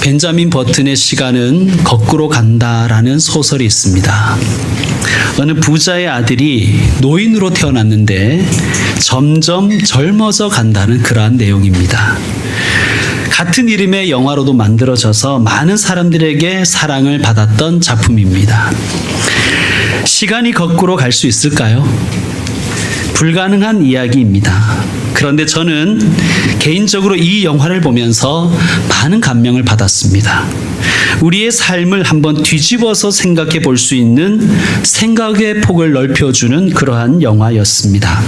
벤자민 버튼의 시간은 거꾸로 간다라는 소설이 있습니다. 어느 부자의 아들이 노인으로 태어났는데 점점 젊어져 간다는 그러한 내용입니다. 같은 이름의 영화로도 만들어져서 많은 사람들에게 사랑을 받았던 작품입니다. 시간이 거꾸로 갈 수 있을까요? 불가능한 이야기입니다. 그런데 저는 개인적으로 이 영화를 보면서 많은 감명을 받았습니다. 우리의 삶을 한번 뒤집어서 생각해 볼 수 있는 생각의 폭을 넓혀주는 그러한 영화였습니다.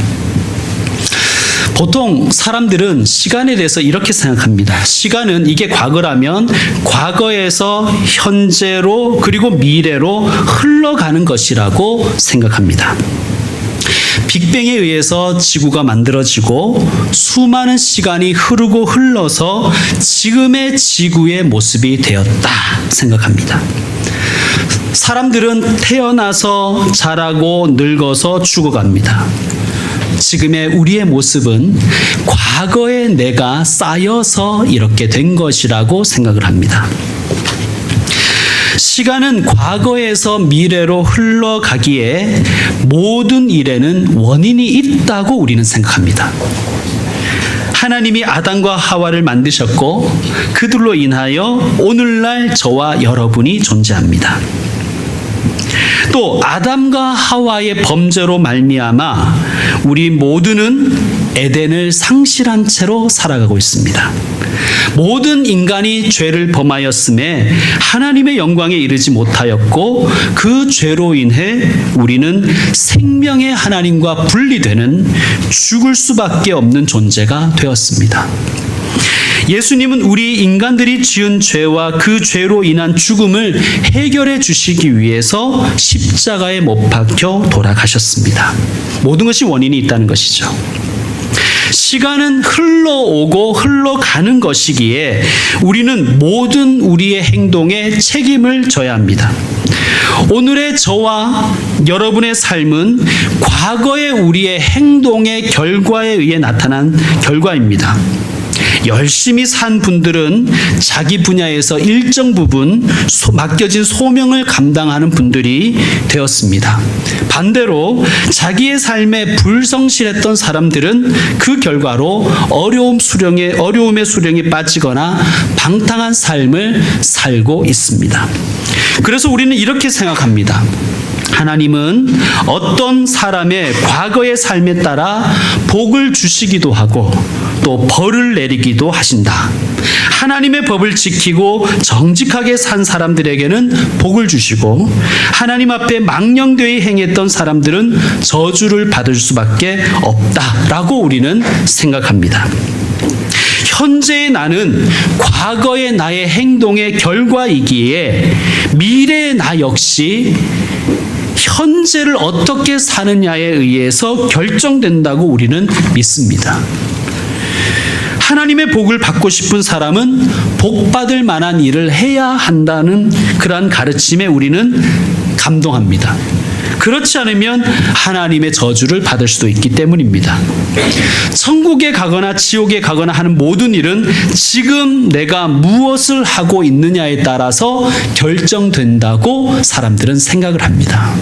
보통 사람들은 시간에 대해서 이렇게 생각합니다. 시간은 이게 과거라면 과거에서 현재로 그리고 미래로 흘러가는 것이라고 생각합니다. 빅뱅에 의해서 지구가 만들어지고 수많은 시간이 흐르고 흘러서 지금의 지구의 모습이 되었다 생각합니다. 사람들은 태어나서 자라고 늙어서 죽어갑니다. 지금의 우리의 모습은 과거의 내가 쌓여서 이렇게 된 것이라고 생각을 합니다. 시간은 과거에서 미래로 흘러가기에 모든 일에는 원인이 있다고 우리는 생각합니다. 하나님이 아담과 하와를 만드셨고 그들로 인하여 오늘날 저와 여러분이 존재합니다. 또 아담과 하와의 범죄로 말미암아 우리 모두는 에덴을 상실한 채로 살아가고 있습니다. 모든 인간이 죄를 범하였음에 하나님의 영광에 이르지 못하였고 그 죄로 인해 우리는 생명의 하나님과 분리되는 죽을 수밖에 없는 존재가 되었습니다. 예수님은 우리 인간들이 지은 죄와 그 죄로 인한 죽음을 해결해 주시기 위해서 십자가에 못 박혀 돌아가셨습니다. 모든 것이 원인이 있다는 것이죠. 시간은 흘러오고 흘러가는 것이기에 우리는 모든 우리의 행동에 책임을 져야 합니다. 오늘의 저와 여러분의 삶은 과거의 우리의 행동의 결과에 의해 나타난 결과입니다. 열심히 산 분들은 자기 분야에서 일정 부분 맡겨진 소명을 감당하는 분들이 되었습니다. 반대로 자기의 삶에 불성실했던 사람들은 그 결과로 어려움의 수령에 빠지거나 방탕한 삶을 살고 있습니다. 그래서 우리는 이렇게 생각합니다. 하나님은 어떤 사람의 과거의 삶에 따라 복을 주시기도 하고 또 벌을 내리기도 하신다. 하나님의 법을 지키고 정직하게 산 사람들에게는 복을 주시고 하나님 앞에 망령되이 행했던 사람들은 저주를 받을 수밖에 없다라고 우리는 생각합니다. 현재의 나는 과거의 나의 행동의 결과이기에 미래의 나 역시 현재를 어떻게 사느냐에 의해서 결정된다고 우리는 믿습니다. 하나님의 복을 받고 싶은 사람은 복받을 만한 일을 해야 한다는 그러한 가르침에 우리는 감동합니다. 그렇지 않으면 하나님의 저주를 받을 수도 있기 때문입니다. 천국에 가거나 지옥에 가거나 하는 모든 일은 지금 내가 무엇을 하고 있느냐에 따라서 결정된다고 사람들은 생각을 합니다.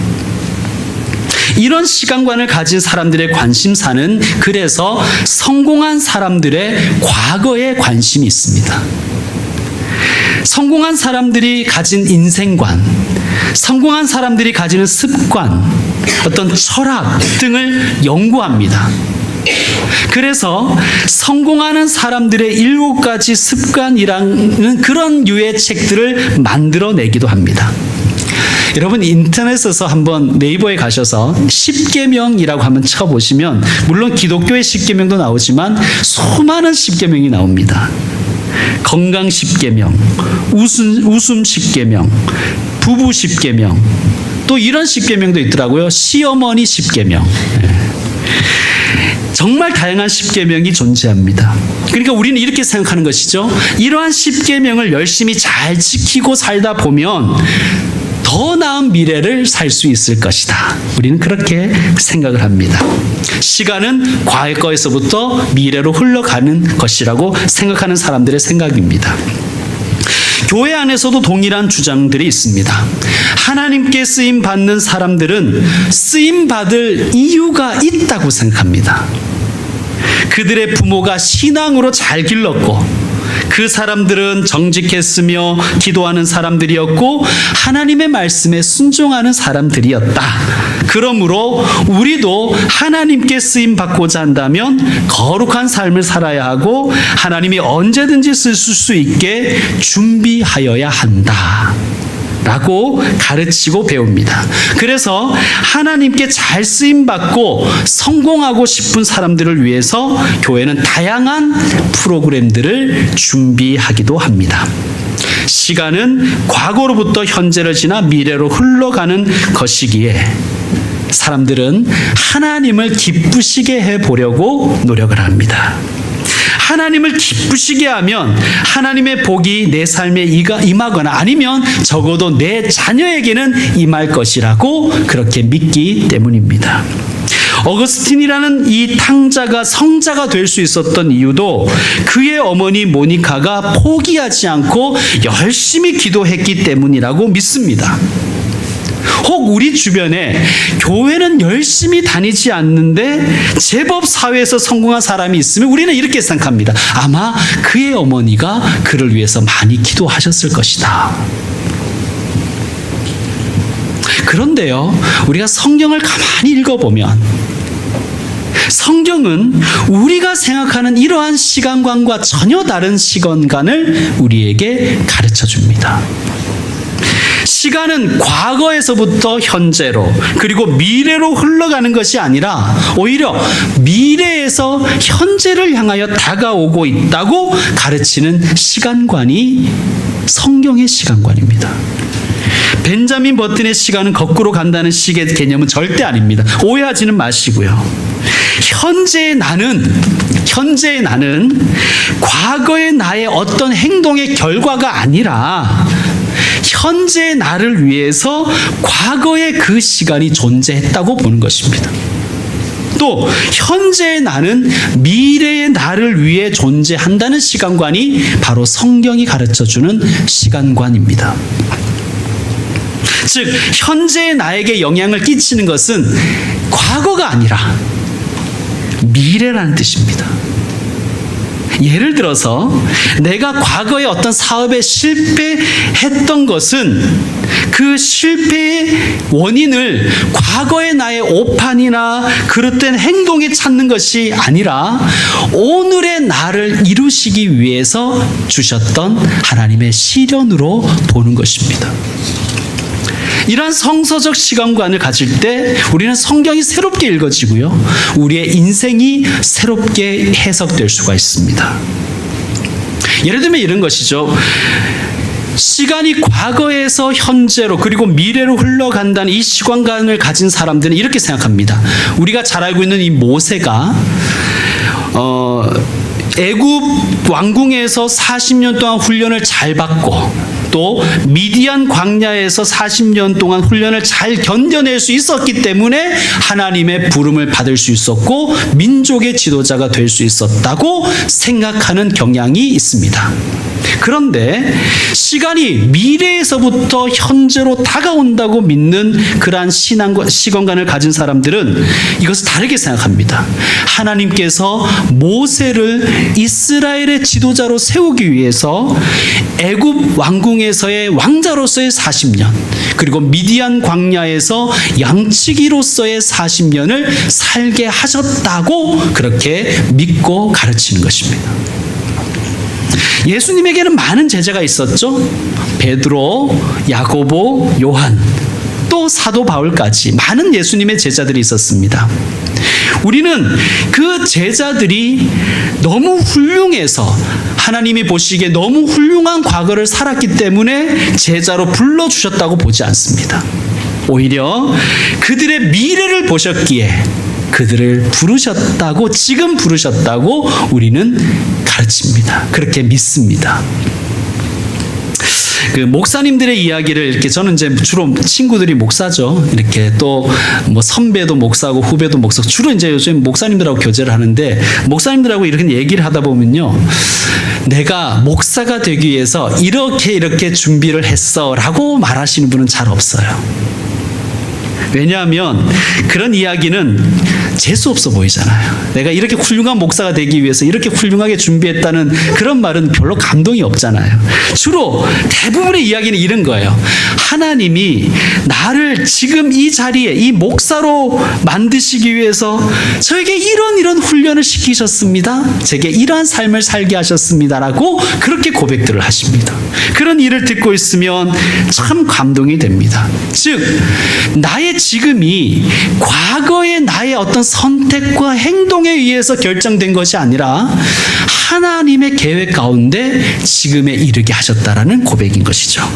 이런 시간관을 가진 사람들의 관심사는 그래서 성공한 사람들의 과거에 관심이 있습니다. 성공한 사람들이 가진 인생관, 성공한 사람들이 가지는 습관, 어떤 철학 등을 연구합니다. 그래서 성공하는 사람들의 7가지 습관이라는 그런 유의 책들을 만들어내기도 합니다. 여러분 인터넷에서 한번 네이버에 가셔서 10계명이라고 한번 쳐보시면 물론 기독교의 10계명도 나오지만 수많은 10계명이 나옵니다. 건강 10계명, 웃음 10계명, 부부 10계명, 또 이런 10계명도 있더라고요. 시어머니 10계명. 정말 다양한 10계명이 존재합니다. 그러니까 우리는 이렇게 생각하는 것이죠. 이러한 10계명을 열심히 잘 지키고 살다 보면 더 나은 미래를 살 수 있을 것이다. 우리는 그렇게 생각을 합니다. 시간은 과거에서부터 미래로 흘러가는 것이라고 생각하는 사람들의 생각입니다. 교회 안에서도 동일한 주장들이 있습니다. 하나님께 쓰임 받는 사람들은 쓰임 받을 이유가 있다고 생각합니다. 그들의 부모가 신앙으로 잘 길렀고 그 사람들은 정직했으며 기도하는 사람들이었고 하나님의 말씀에 순종하는 사람들이었다. 그러므로 우리도 하나님께 쓰임 받고자 한다면 거룩한 삶을 살아야 하고 하나님이 언제든지 쓰실 수 있게 준비하여야 한다. 라고 가르치고 배웁니다. 그래서 하나님께 잘 쓰임받고 성공하고 싶은 사람들을 위해서 교회는 다양한 프로그램들을 준비하기도 합니다. 시간은 과거로부터 현재를 지나 미래로 흘러가는 것이기에 사람들은 하나님을 기쁘시게 해보려고 노력을 합니다. 하나님을 기쁘시게 하면 하나님의 복이 내 삶에 임하거나 아니면 적어도 내 자녀에게는 임할 것이라고 그렇게 믿기 때문입니다. 어거스틴이라는 이 탕자가 성자가 될 수 있었던 이유도 그의 어머니 모니카가 포기하지 않고 열심히 기도했기 때문이라고 믿습니다. 혹 우리 주변에 교회는 열심히 다니지 않는데 제법 사회에서 성공한 사람이 있으면 우리는 이렇게 생각합니다. 아마 그의 어머니가 그를 위해서 많이 기도하셨을 것이다. 그런데요, 우리가 성경을 가만히 읽어보면 성경은 우리가 생각하는 이러한 시간관과 전혀 다른 시간관을 우리에게 가르쳐 줍니다. 시간은 과거에서부터 현재로 그리고 미래로 흘러가는 것이 아니라 오히려 미래에서 현재를 향하여 다가오고 있다고 가르치는 시간관이 성경의 시간관입니다. 벤자민 버튼의 시간은 거꾸로 간다는 식의 개념은 절대 아닙니다. 오해하지는 마시고요. 현재의 나는 과거의 나의 어떤 행동의 결과가 아니라 현재의 나를 위해서 과거의 그 시간이 존재했다고 보는 것입니다. 또 현재의 나는 미래의 나를 위해 존재한다는 시간관이 바로 성경이 가르쳐주는 시간관입니다. 즉 현재의 나에게 영향을 끼치는 것은 과거가 아니라 미래라는 뜻입니다. 예를 들어서 내가 과거에 어떤 사업에 실패했던 것은 그 실패의 원인을 과거의 나의 오판이나 그릇된 행동에 찾는 것이 아니라 오늘의 나를 이루시기 위해서 주셨던 하나님의 시련으로 보는 것입니다. 이러한 성서적 시간관을 가질 때 우리는 성경이 새롭게 읽어지고요, 우리의 인생이 새롭게 해석될 수가 있습니다. 예를 들면 이런 것이죠. 시간이 과거에서 현재로 그리고 미래로 흘러간다는 이 시간관을 가진 사람들은 이렇게 생각합니다. 우리가 잘 알고 있는 이 모세가 애굽 왕궁에서 40년 동안 훈련을 잘 받고 또 미디안 광야에서 40년 동안 훈련을 잘 견뎌낼 수 있었기 때문에 하나님의 부름을 받을 수 있었고 민족의 지도자가 될 수 있었다고 생각하는 경향이 있습니다. 그런데 시간이 미래에서부터 현재로 다가온다고 믿는 그러한 시간관을 가진 사람들은 이것을 다르게 생각합니다. 하나님께서 모세를 이스라엘의 지도자로 세우기 위해서 애굽 왕궁에서의 왕자로서의 40년 그리고 미디안 광야에서 양치기로서의 40년을 살게 하셨다고 그렇게 믿고 가르치는 것입니다. 예수님에게는 많은 제자가 있었죠. 베드로, 야고보, 요한, 또 사도 바울까지 많은 예수님의 제자들이 있었습니다. 우리는 그 제자들이 너무 훌륭해서 하나님이 보시기에 너무 훌륭한 과거를 살았기 때문에 제자로 불러주셨다고 보지 않습니다. 오히려 그들의 미래를 보셨기에 그들을 부르셨다고, 지금 부르셨다고 우리는 가르칩니다. 그렇게 믿습니다. 그 목사님들의 이야기를 이렇게 저는 이제 주로 친구들이 목사죠. 이렇게 또 뭐 선배도 목사고 후배도 목사고 주로 이제 요즘 목사님들하고 교제를 하는데 목사님들하고 이렇게 얘기를 하다 보면요. 내가 목사가 되기 위해서 이렇게 준비를 했어라고 말하시는 분은 잘 없어요. 왜냐하면 그런 이야기는 재수 없어 보이잖아요. 내가 이렇게 훌륭한 목사가 되기 위해서 이렇게 훌륭하게 준비했다는 그런 말은 별로 감동이 없잖아요. 주로 대부분의 이야기는 이런 거예요. 하나님이 나를 지금 이 자리에 이 목사로 만드시기 위해서 저에게 이런 훈련을 시키셨습니다. 제게 이러한 삶을 살게 하셨습니다라고 그렇게 고백들을 하십니다. 그런 일을 듣고 있으면 참 감동이 됩니다. 즉 나의 지금이 과거의 나의 어떤 선택과 행동에 의해서 결정된 것이 아니라 하나님의 계획 가운데 지금에 이르게 하셨다라는 고백인 것이죠.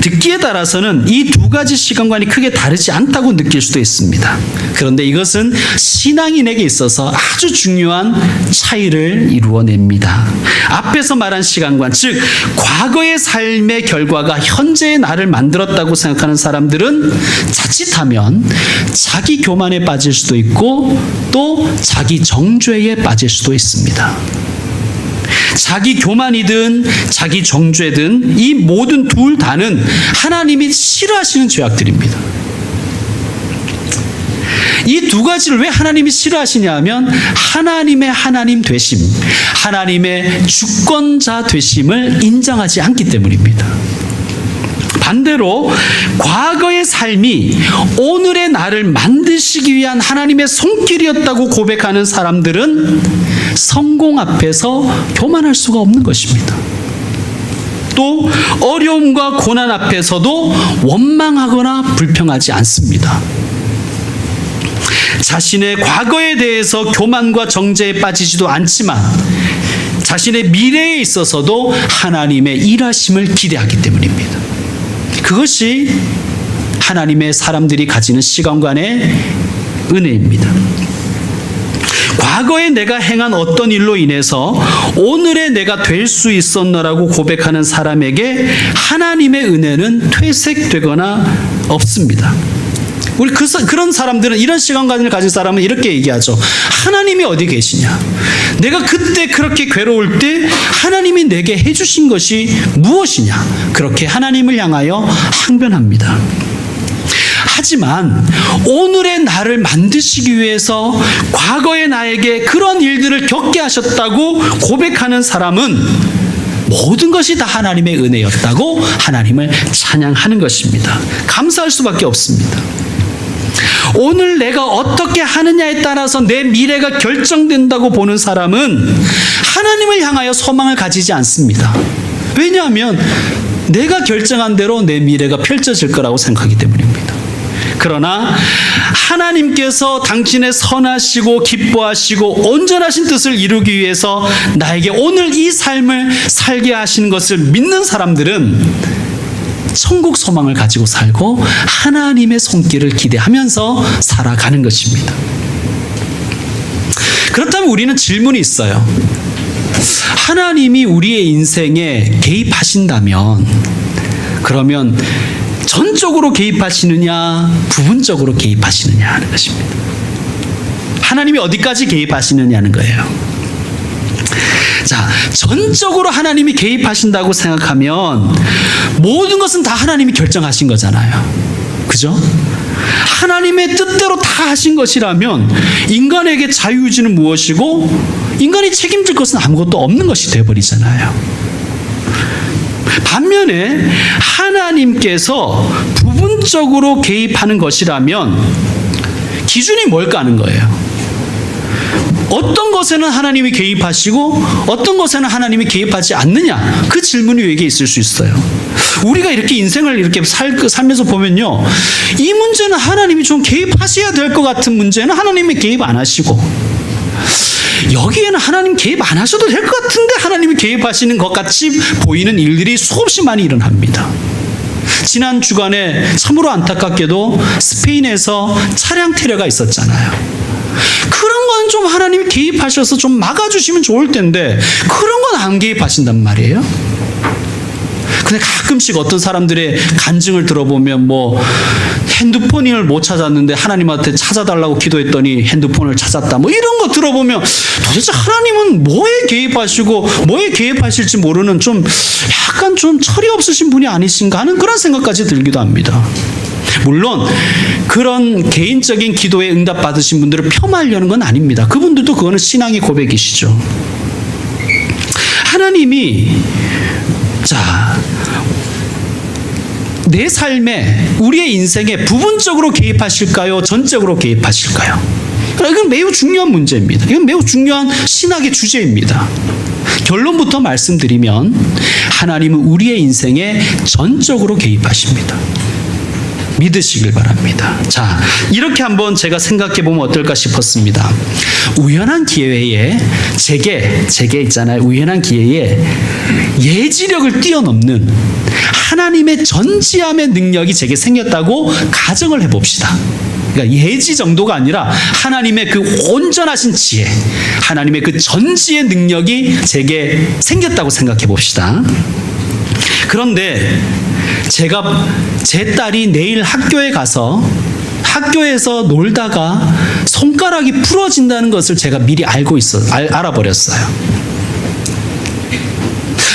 듣기에 따라서는 이 두 가지 시간관이 크게 다르지 않다고 느낄 수도 있습니다. 그런데 이것은 신앙인에게 있어서 아주 중요한 차이를 이루어냅니다. 앞에서 말한 시간관, 즉 과거의 삶의 결과가 현재의 나를 만들었다고 생각하는 사람들은 자칫하면 자기 교만에 빠질 수도 있고 또 자기 정죄에 빠질 수도 있습니다. 자기 교만이든 자기 정죄든 이 모든 둘 다는 하나님이 싫어하시는 죄악들입니다. 이 두 가지를 왜 하나님이 싫어하시냐 하면 하나님의 하나님 되심, 하나님의 주권자 되심을 인정하지 않기 때문입니다. 반대로 과거의 삶이 오늘의 나를 만드시기 위한 하나님의 손길이었다고 고백하는 사람들은 성공 앞에서 교만할 수가 없는 것입니다. 또 어려움과 고난 앞에서도 원망하거나 불평하지 않습니다. 자신의 과거에 대해서 교만과 정죄에 빠지지도 않지만 자신의 미래에 있어서도 하나님의 일하심을 기대하기 때문입니다. 그것이 하나님의 사람들이 가지는 시간관의 은혜입니다. 과거에 내가 행한 어떤 일로 인해서 오늘의 내가 될 수 있었노라고 고백하는 사람에게 하나님의 은혜는 퇴색되거나 없습니다. 우리 그런 사람들은, 이런 시간관을 가진 사람은 이렇게 얘기하죠. 하나님이 어디 계시냐? 내가 그때 그렇게 괴로울 때 하나님이 내게 해주신 것이 무엇이냐? 그렇게 하나님을 향하여 항변합니다. 하지만 오늘의 나를 만드시기 위해서 과거의 나에게 그런 일들을 겪게 하셨다고 고백하는 사람은 모든 것이 다 하나님의 은혜였다고 하나님을 찬양하는 것입니다. 감사할 수밖에 없습니다. 오늘 내가 어떻게 하느냐에 따라서 내 미래가 결정된다고 보는 사람은 하나님을 향하여 소망을 가지지 않습니다. 왜냐하면 내가 결정한 대로 내 미래가 펼쳐질 거라고 생각하기 때문입니다. 그러나 하나님께서 당신의 선하시고 기뻐하시고 온전하신 뜻을 이루기 위해서 나에게 오늘 이 삶을 살게 하시는 것을 믿는 사람들은 천국 소망을 가지고 살고 하나님의 손길을 기대하면서 살아가는 것입니다. 그렇다면 우리는 질문이 있어요. 하나님이 우리의 인생에 개입하신다면 그러면 전적으로 개입하시느냐, 부분적으로 개입하시느냐 하는 것입니다. 하나님이 어디까지 개입하시느냐는 거예요. 자, 전적으로 하나님이 개입하신다고 생각하면 모든 것은 다 하나님이 결정하신 거잖아요. 그죠? 하나님의 뜻대로 다 하신 것이라면 인간에게 자유의지는 무엇이고 인간이 책임질 것은 아무것도 없는 것이 되어버리잖아요. 반면에 하나님께서 부분적으로 개입하는 것이라면 기준이 뭘까 하는 거예요. 어떤 것에는 하나님이 개입하시고 어떤 것에는 하나님이 개입하지 않느냐, 그 질문이 우리에게 있을 수 있어요. 우리가 이렇게 인생을 이렇게 살면서 보면요, 이 문제는 하나님이 좀 개입하셔야 될 것 같은 문제는 하나님이 개입 안 하시고, 여기에는 하나님 개입 안 하셔도 될 것 같은데 하나님이 개입하시는 것 같이 보이는 일들이 수없이 많이 일어납니다. 지난 주간에 참으로 안타깝게도 스페인에서 차량 테러가 있었잖아요. 그런 건 거는 좀 하나님이 개입하셔서 좀 막아주시면 좋을 텐데 그런 건 안 개입하신단 말이에요. 근데 가끔씩 어떤 사람들의 간증을 들어보면 뭐 핸드폰을 못 찾았는데 하나님한테 찾아달라고 기도했더니 핸드폰을 찾았다, 뭐 이런 거 들어보면 도대체 하나님은 뭐에 개입하시고 뭐에 개입하실지 모르는 좀 약간 좀 철이 없으신 분이 아니신가 하는 그런 생각까지 들기도 합니다. 물론 그런 개인적인 기도에 응답 받으신 분들을 폄하하려는 건 아닙니다. 그분들도 그거는 신앙의 고백이시죠. 하나님이 내 삶에, 우리의 인생에 부분적으로 개입하실까요? 전적으로 개입하실까요? 이건 매우 중요한 문제입니다. 이건 매우 중요한 신학의 주제입니다. 결론부터 말씀드리면 하나님은 우리의 인생에 전적으로 개입하십니다. 믿으시길 바랍니다. 자, 이렇게 한번 제가 생각해 보면 어떨까 싶었습니다. 우연한 기회에 제게 있잖아요. 우연한 기회에 예지력을 뛰어넘는 하나님의 전지함의 능력이 제게 생겼다고 가정을 해봅시다. 그러니까 예지 정도가 아니라 하나님의 그 온전하신 지혜, 하나님의 그 전지의 능력이 제게 생겼다고 생각해 봅시다. 그런데 제 딸이 내일 학교에 가서 학교에서 놀다가 손가락이 부러진다는 것을 제가 미리 알아버렸어요.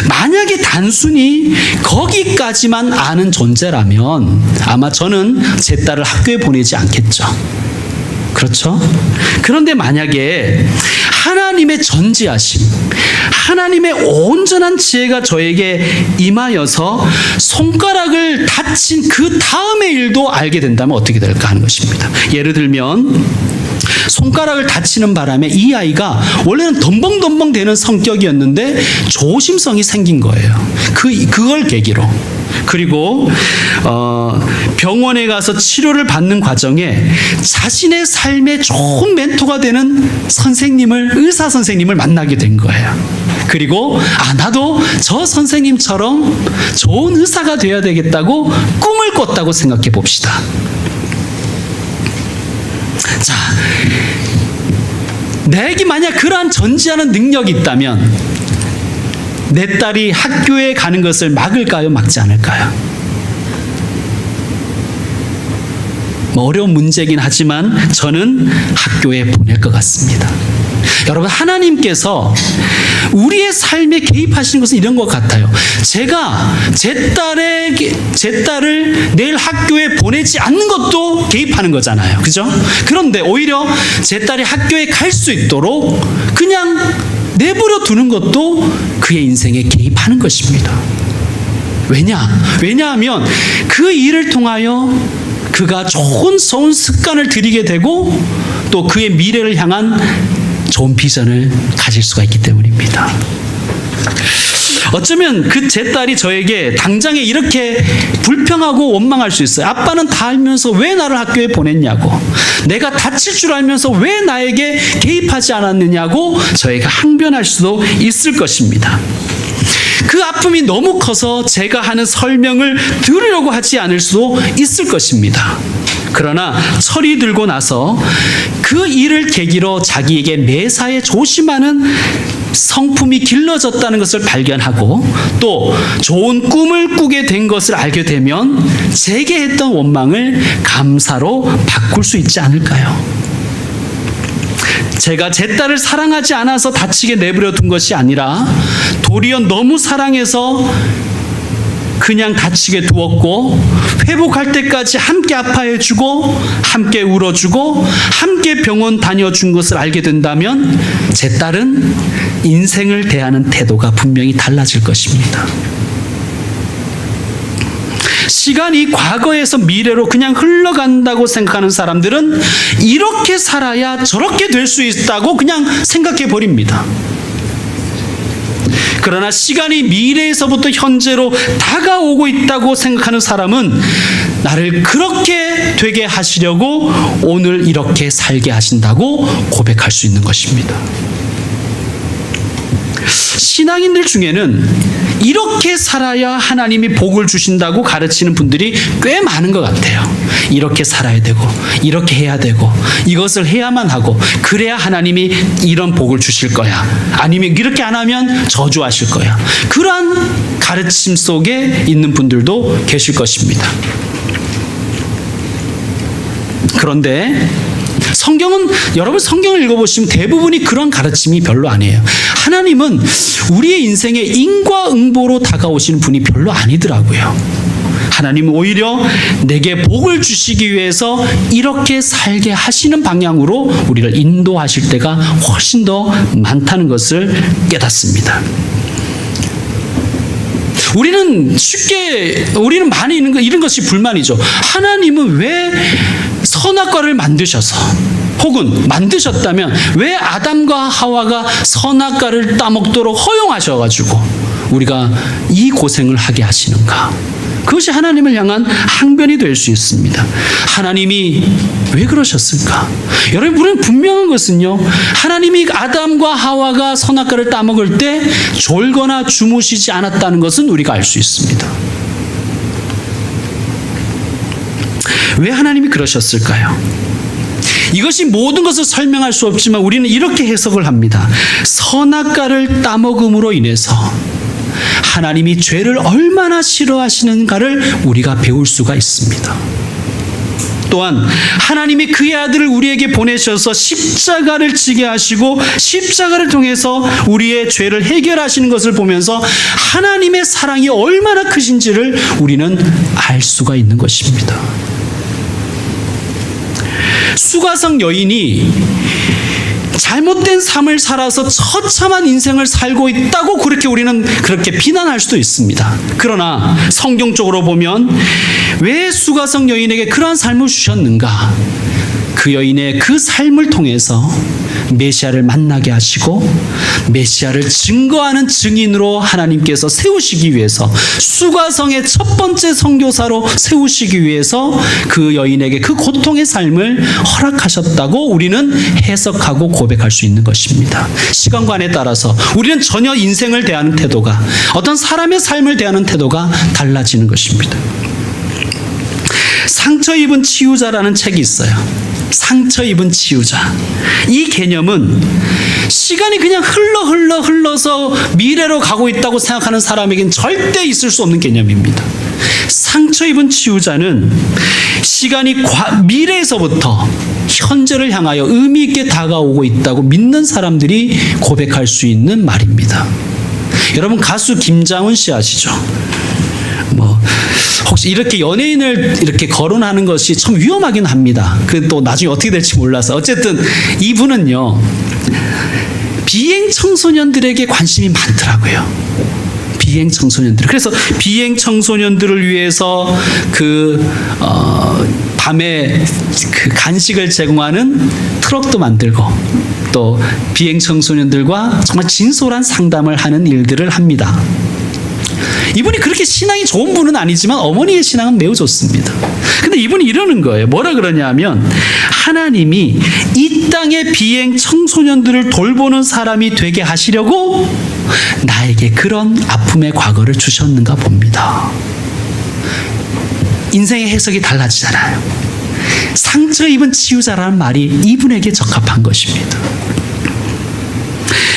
만약에 단순히 거기까지만 아는 존재라면 아마 저는 제 딸을 학교에 보내지 않겠죠. 그렇죠? 그런데 만약에 하나님의 전지하심, 하나님의 온전한 지혜가 저에게 임하여서 손가락을 다친 그 다음의 일도 알게 된다면 어떻게 될까 하는 것입니다. 예를 들면 손가락을 다치는 바람에 이 아이가 원래는 덤벙덤벙 되는 성격이었는데 조심성이 생긴 거예요. 그걸 계기로. 그리고 병원에 가서 치료를 받는 과정에 자신의 삶에 좋은 멘토가 되는 의사 선생님을 만나게 된 거예요. 그리고 나도 저 선생님처럼 좋은 의사가 되어야 되겠다고 꿈을 꿨다고 생각해 봅시다. 자, 내게 만약 그러한 전지하는 능력이 있다면 내 딸이 학교에 가는 것을 막을까요? 막지 않을까요? 어려운 문제긴 하지만 저는 학교에 보낼 것 같습니다. 여러분, 하나님께서 우리의 삶에 개입하시는 것은 이런 것 같아요. 제가 제 딸을 내일 학교에 보내지 않는 것도 개입하는 거잖아요. 그죠? 그런데 오히려 제 딸이 학교에 갈 수 있도록 그냥 내버려 두는 것도 그의 인생에 개입하는 것입니다. 왜냐하면 그 일을 통하여 그가 좋은 습관을 들이게 되고 또 그의 미래를 향한 좋은 비전을 가질 수가 있기 때문입니다. 어쩌면 제 딸이 저에게 당장에 이렇게 불평하고 원망할 수 있어요. 아빠는 다 알면서 왜 나를 학교에 보냈냐고, 내가 다칠 줄 알면서 왜 나에게 개입하지 않았느냐고 저에게 항변할 수도 있을 것입니다. 그 아픔이 너무 커서 제가 하는 설명을 들으려고 하지 않을 수도 있을 것입니다. 그러나 철이 들고 나서 그 일을 계기로 자기에게 매사에 조심하는 성품이 길러졌다는 것을 발견하고 또 좋은 꿈을 꾸게 된 것을 알게 되면 제게 했던 원망을 감사로 바꿀 수 있지 않을까요? 제가 제 딸을 사랑하지 않아서 다치게 내버려 둔 것이 아니라 도리어 너무 사랑해서 그냥 다치게 두었고 회복할 때까지 함께 아파해주고 함께 울어주고 함께 병원 다녀준 것을 알게 된다면 제 딸은 인생을 대하는 태도가 분명히 달라질 것입니다. 시간이 과거에서 미래로 그냥 흘러간다고 생각하는 사람들은 이렇게 살아야 저렇게 될 수 있다고 그냥 생각해 버립니다. 그러나 시간이 미래에서부터 현재로 다가오고 있다고 생각하는 사람은 나를 그렇게 되게 하시려고 오늘 이렇게 살게 하신다고 고백할 수 있는 것입니다. 신앙인들 중에는 이렇게 살아야 하나님이 복을 주신다고 가르치는 분들이 꽤 많은 것 같아요. 이렇게 살아야 되고 이렇게 해야 되고 이것을 해야만 하고 그래야 하나님이 이런 복을 주실 거야. 아니면 이렇게 안 하면 저주하실 거야. 그러한 가르침 속에 있는 분들도 계실 것입니다. 그런데 여러분 성경을 읽어보시면 대부분이 그런 가르침이 별로 아니에요. 하나님은 우리의 인생에 인과응보로 다가오시는 분이 별로 아니더라고요. 하나님은 오히려 내게 복을 주시기 위해서 이렇게 살게 하시는 방향으로 우리를 인도하실 때가 훨씬 더 많다는 것을 깨닫습니다. 우리는 많이 이런 것이 불만이죠. 하나님은 왜 선악과를 만드셔서 혹은 만드셨다면 왜 아담과 하와가 선악과를 따먹도록 허용하셔가지고 우리가 이 고생을 하게 하시는가? 그것이 하나님을 향한 항변이 될 수 있습니다. 하나님이 왜 그러셨을까? 여러분, 우리는 분명한 것은요, 하나님이 아담과 하와가 선악과를 따먹을 때 졸거나 주무시지 않았다는 것은 우리가 알 수 있습니다. 왜 하나님이 그러셨을까요? 이것이 모든 것을 설명할 수 없지만 우리는 이렇게 해석을 합니다. 선악과를 따먹음으로 인해서 하나님이 죄를 얼마나 싫어하시는가를 우리가 배울 수가 있습니다. 또한 하나님이 그의 아들을 우리에게 보내셔서 십자가를 지게 하시고 십자가를 통해서 우리의 죄를 해결하시는 것을 보면서 하나님의 사랑이 얼마나 크신지를 우리는 알 수가 있는 것입니다. 수가성 여인이 잘못된 삶을 살아서 처참한 인생을 살고 있다고 우리는 그렇게 비난할 수도 있습니다. 그러나 성경적으로 보면 왜 수가성 여인에게 그러한 삶을 주셨는가? 그 여인의 그 삶을 통해서 메시아를 만나게 하시고 메시아를 증거하는 증인으로 하나님께서 세우시기 위해서 수가성의 첫 번째 선교사로 세우시기 위해서 그 여인에게 그 고통의 삶을 허락하셨다고 우리는 해석하고 고백할 수 있는 것입니다. 시간관에 따라서 우리는 전혀 인생을 대하는 태도가 어떤 사람의 삶을 대하는 태도가 달라지는 것입니다. 상처 입은 치유자라는 책이 있어요. 상처 입은 치유자. 이 개념은 시간이 그냥 흘러서 미래로 가고 있다고 생각하는 사람에겐 절대 있을 수 없는 개념입니다. 상처 입은 치유자는 시간이 미래에서부터 현재를 향하여 의미 있게 다가오고 있다고 믿는 사람들이 고백할 수 있는 말입니다. 여러분, 가수 김장훈 씨 아시죠? 혹시 이렇게 연예인을 이렇게 거론하는 것이 참 위험하긴 합니다. 그 또 나중에 어떻게 될지 몰라서. 어쨌든 이분은요, 비행 청소년들에게 관심이 많더라고요. 비행 청소년들. 그래서 비행 청소년들을 위해서 밤에 간식을 제공하는 트럭도 만들고 또 비행 청소년들과 정말 진솔한 상담을 하는 일들을 합니다. 이분이 그렇게 신앙이 좋은 분은 아니지만 어머니의 신앙은 매우 좋습니다. 근데 이분이 이러는 거예요. 뭐라 그러냐 하면 하나님이 이 땅의 비행 청소년들을 돌보는 사람이 되게 하시려고 나에게 그런 아픔의 과거를 주셨는가 봅니다. 인생의 해석이 달라지잖아요. 상처 입은 치유자라는 말이 이분에게 적합한 것입니다.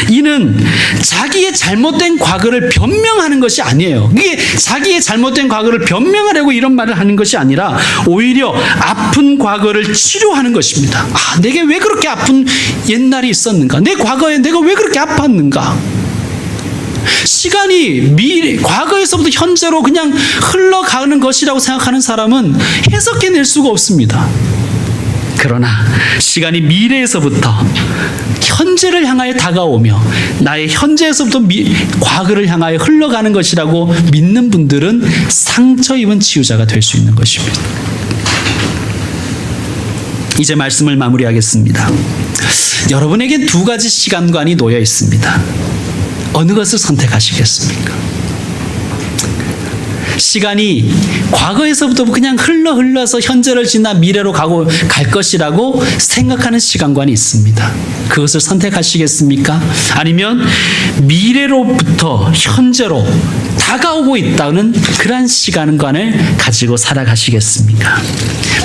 이는 자기의 잘못된 과거를 변명하는 것이 아니에요. 이게 자기의 잘못된 과거를 변명하려고 이런 말을 하는 것이 아니라 오히려 아픈 과거를 치료하는 것입니다. 내게 왜 그렇게 아픈 옛날이 있었는가? 내 과거에 내가 왜 그렇게 아팠는가? 시간이 과거에서부터 현재로 그냥 흘러가는 것이라고 생각하는 사람은 해석해낼 수가 없습니다. 그러나 시간이 미래에서부터 현재를 향하여 다가오며 나의 현재에서부터 과거를 향하여 흘러가는 것이라고 믿는 분들은 상처 입은 치유자가 될 수 있는 것입니다. 이제 말씀을 마무리하겠습니다. 여러분에게 두 가지 시간관이 놓여 있습니다. 어느 것을 선택하시겠습니까? 시간이 과거에서부터 그냥 흘러서 현재를 지나 미래로 갈 것이라고 생각하는 시간관이 있습니다. 그것을 선택하시겠습니까? 아니면 미래로부터 현재로 다가오고 있다는 그러한 시간관을 가지고 살아가시겠습니까?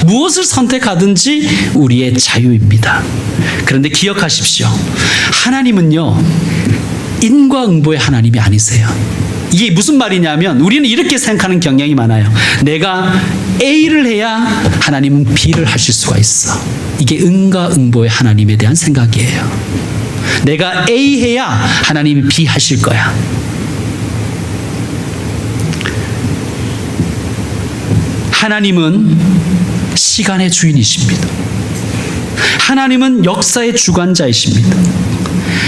무엇을 선택하든지 우리의 자유입니다. 그런데 기억하십시오. 하나님은요, 인과응보의 하나님이 아니세요. 이게 무슨 말이냐면 우리는 이렇게 생각하는 경향이 많아요. 내가 A를 해야 하나님은 B를 하실 수가 있어. 이게 인과응보의 하나님에 대한 생각이에요. 내가 A 해야 하나님이 B 하실 거야. 하나님은 시간의 주인이십니다. 하나님은 역사의 주관자이십니다.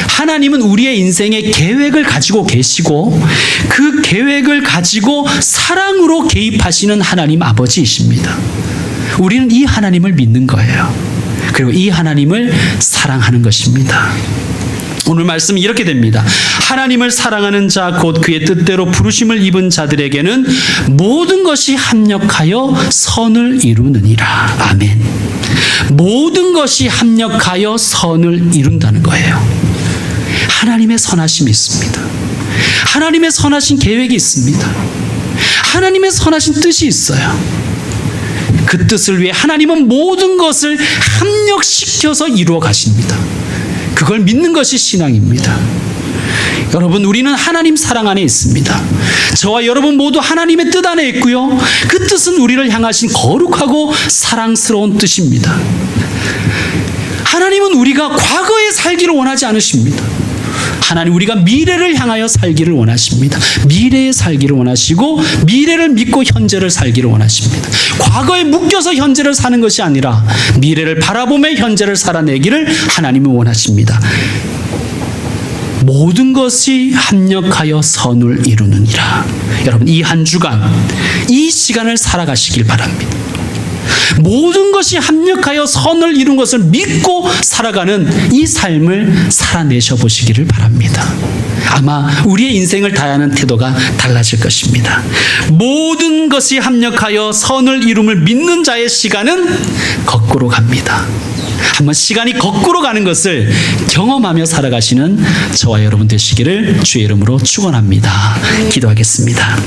하나님은 우리의 인생의 계획을 가지고 계시고 그 계획을 가지고 사랑으로 개입하시는 하나님 아버지이십니다. 우리는 이 하나님을 믿는 거예요. 그리고 이 하나님을 사랑하는 것입니다. 오늘 말씀이 이렇게 됩니다. 하나님을 사랑하는 자 곧 그의 뜻대로 부르심을 입은 자들에게는 모든 것이 합력하여 선을 이루느니라. 아멘. 모든 것이 합력하여 선을 이룬다는 거예요. 하나님의 선하심이 있습니다. 하나님의 선하신 계획이 있습니다. 하나님의 선하신 뜻이 있어요. 그 뜻을 위해 하나님은 모든 것을 합력시켜서 이루어 가십니다. 그걸 믿는 것이 신앙입니다. 여러분, 우리는 하나님 사랑 안에 있습니다. 저와 여러분 모두 하나님의 뜻 안에 있고요. 그 뜻은 우리를 향하신 거룩하고 사랑스러운 뜻입니다. 하나님은 우리가 과거에 살기를 원하지 않으십니다. 하나님, 우리가 미래를 향하여 살기를 원하십니다. 미래에 살기를 원하시고 미래를 믿고 현재를 살기를 원하십니다. 과거에 묶여서 현재를 사는 것이 아니라 미래를 바라보며 현재를 살아내기를 하나님은 원하십니다. 모든 것이 합력하여 선을 이루느니라. 여러분, 이 한 주간 이 시간을 살아가시길 바랍니다. 모든 것이 합력하여 선을 이룬 것을 믿고 살아가는 이 삶을 살아내셔 보시기를 바랍니다. 아마 우리의 인생을 다하는 태도가 달라질 것입니다. 모든 것이 합력하여 선을 이룸을 믿는 자의 시간은 거꾸로 갑니다. 한번 시간이 거꾸로 가는 것을 경험하며 살아가시는 저와 여러분 되시기를 주의 이름으로 축원합니다. 기도하겠습니다.